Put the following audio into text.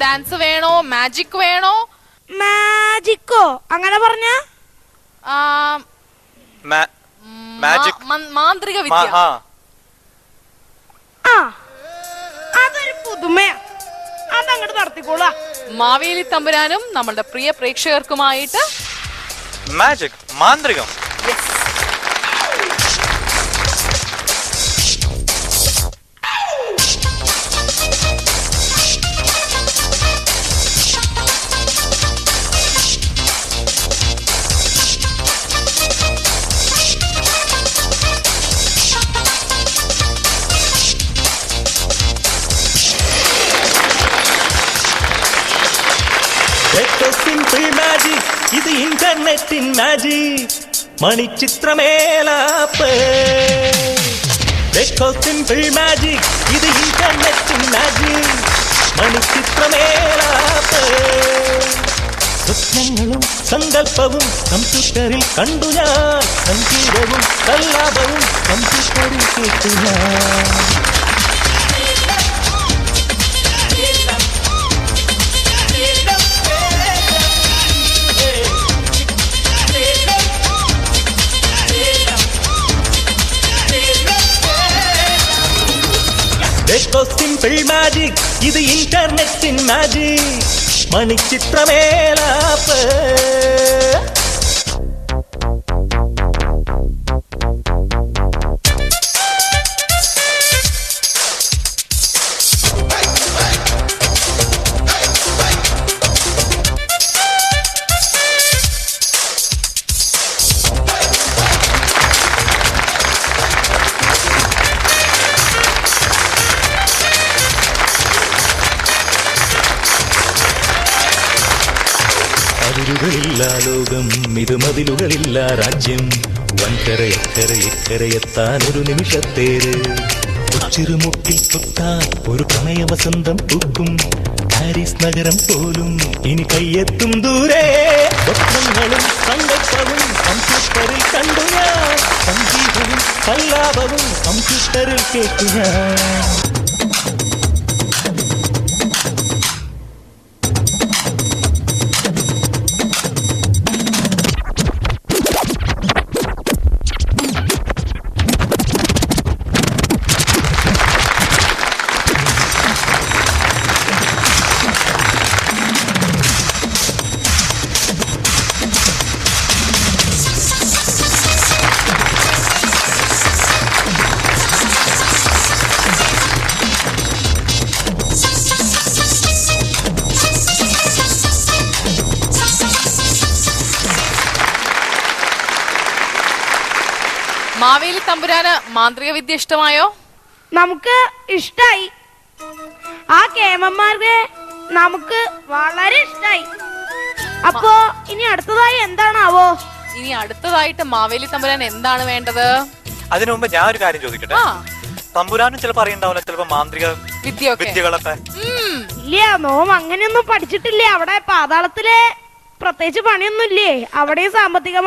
Dance വേണോ, magic വേണോ? മാജിക്കോ? അങ്ങനെ പറഞ്ഞ മാന്ത്രിക വിദ്യ. അതൊരു പുതുമയാ, അതങ്ങോട്ട് നടത്തിക്കോളാ. മാവേലി തമ്പുരാനും നമ്മളുടെ പ്രിയ പ്രേക്ഷകർക്കുമായിട്ട് മാജിക്, മാന്ത്രികം. സിമ്പിൾ മാജിക്, ഇത് ഇന്റർനെറ്റിൻ മാജിക്. മണിച്ചിത്രമേലാപ്പ്. സിമ്പിൾ മാജിക്, ഇത് ഇന്റർനെറ്റിൻ മാജിക്. മണിച്ചിത്രമേലാപ്പ്. സ്വപ്നങ്ങളും സങ്കല്പവും കമ്പ്യൂട്ടറിൽ കണ്ടു ഞാൻ. സംഗീതവും സല്ലാപവും കമ്പ്യൂട്ടറിൽ കേട്ടു ഞാൻ. സിമ്പിൾ മാജിക്, ഇത് ഇന്റർനെറ്റിൻ മാജിക്. മണിച്ചിത്രമേലാപ്പ്. അതിരുകളില്ല ലോകം, ഇരുമതിലുകളില്ല രാജ്യം. വൻകരയക്കരയെത്താൻ ഒരു നിമിഷത്തേര്. ചെറുമുട്ടിൽ തൊട്ടാൽ ഒരു പ്രണയ വസന്തം പൂക്കും. പാരീസ് നഗരം പോലും ഇനി കയ്യെത്തും ദൂരെ. സ്വപ്നങ്ങളും സങ്കല്പവും കമ്പ്യൂട്ടറിൽ കണ്ടു ഞാൻ. സംഗീതവും സല്ലാപവും കമ്പ്യൂട്ടറിൽ കേട്ടു ഞാൻ. മാവേലി തമ്പുരാന് മാന്ത്രിക വിദ്യ ഇഷ്ടമായോ? നമുക്ക് ഇഷ്ടായി. ആ കേമന്മാർക്ക് നമുക്ക് വളരെ ഇഷ്ടായി. അപ്പോ ഇനി അടുത്തതായി എന്താണാവോ? ഇനി അടുത്തതായിട്ട് മാവേലി തമ്പുരാൻ എന്താണ് വേണ്ടത്? അതിനു മുമ്പ് ഞാൻ ഒരു കാര്യം ചോദിക്കട്ടെ. തമ്പുരാനും ചിലപ്പോ അറിയണ്ടാവില്ല, ചിലപ്പോ മാന്ത്രിക വിദ്യകളൊക്കെ. ഇല്ല, നോം അങ്ങനെയൊന്നും പഠിച്ചിട്ടില്ലേ. അവിടെ പാതാളത്തിലെ പ്രത്യേകിച്ച് പണിയൊന്നും ഇല്ലേ? അവിടെയും സാമ്പത്തിക